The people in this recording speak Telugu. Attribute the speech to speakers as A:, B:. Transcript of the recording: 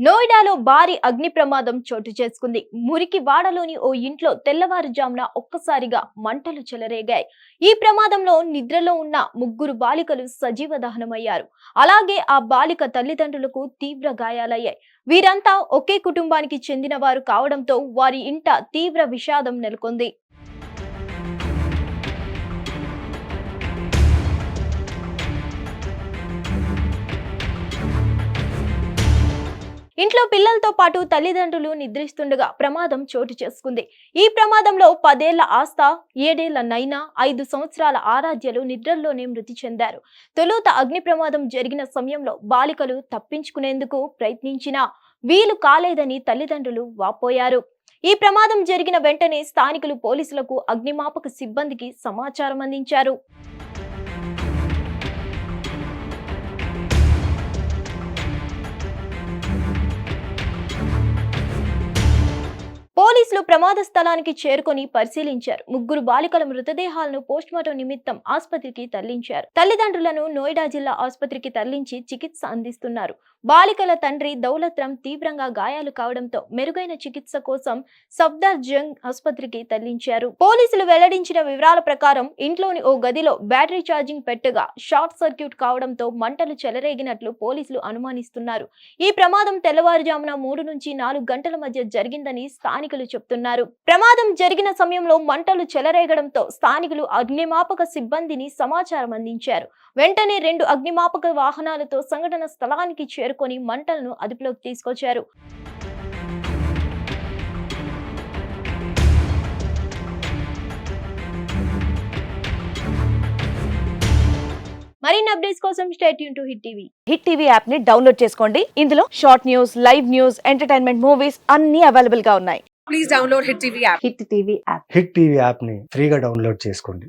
A: నోయిడాలో భారీ అగ్ని ప్రమాదం చోటు చేసుకుంది. మురికి వాడలోని ఓ ఇంట్లో తెల్లవారుజామున ఒక్కసారిగా మంటలు చెలరేగాయి. ఈ ప్రమాదంలో నిద్రలో ఉన్న ముగ్గురు బాలికలు సజీవ దహనమయ్యారు. అలాగే ఆ బాలిక తల్లిదండ్రులకు తీవ్ర గాయాలయ్యాయి. వీరంతా ఒకే కుటుంబానికి చెందిన వారు కావడంతో వారి ఇంట తీవ్ర విషాదం నెలకొంది. ఇంట్లో పిల్లలతో పాటు తల్లిదండ్రులు నిద్రిస్తుండగా ప్రమాదం చోటు చేసుకుంది. ఈ ప్రమాదంలో 10 ఏళ్ల ఆస్థ, 7 ఏళ్ల నైనా, 5 సంవత్సరాల ఆరాధ్యలు నిద్రల్లోనే మృతి చెందారు. తొలుత అగ్ని ప్రమాదం జరిగిన సమయంలో బాలికలు తప్పించుకునేందుకు ప్రయత్నించినా వీలు కాలేదని తల్లిదండ్రులు వాపోయారు. ఈ ప్రమాదం జరిగిన వెంటనే స్థానికులు పోలీసులకు, అగ్నిమాపక సిబ్బందికి సమాచారం అందించారు. పోలీసులు ప్రమాద స్థలానికి చేరుకొని పరిశీలించారు. ముగ్గురు బాలికల మృతదేహాలను పోస్టుమార్టం నిమిత్తం ఆసుపత్రికి తరలించారు. తల్లిదండ్రులను నోయిడా జిల్లా ఆసుపత్రికి తరలించి చికిత్స అందిస్తున్నారు. బాలికల తండ్రి దౌలత్ రామ్ తీవ్రంగా గాయాలు కావడంతో మెరుగైన చికిత్స కోసం సఫ్దర్ జంగ్ ఆసుపత్రికి తరలించారు. పోలీసులు వెల్లడించిన వివరాల ప్రకారం ఇంట్లోని ఓ గదిలో బ్యాటరీ ఛార్జింగ్ పెట్టగా షార్ట్ సర్క్యూట్ కావడంతో మంటలు చెలరేగినట్లు పోలీసులు అనుమానిస్తున్నారు. ఈ ప్రమాదం తెల్లవారుజామున 3 నుంచి 4 గంటల మధ్య జరిగిందని స్థానికులు చెప్తున్నారు. ప్రమాదం జరిగిన సమయంలో మంటలు చెలరేగడంతో స్థానికులు అగ్నిమాపక సిబ్బందిని సమాచారం అందించారు. వెంటనే 2 అగ్నిమాపక వాహనాలతో సంఘటన స్థలానికి చేరుకొని మంటలను అదుపులోకి తీసుకొచ్చారు. మరిన్ని అప్డేట్స్ కోసం stay tune to hit TV.
B: Hit TV app ని డౌన్లోడ్ చేసుకోండి. ఇందులో short news, live news, entertainment movies అన్ని అవైలబుల్ గా ఉన్నాయి.
C: Please download Hit TV app.
B: Hit TV app
D: hit TV యాప్ని ఫ్రీగా డౌన్లోడ్ చేసుకోండి.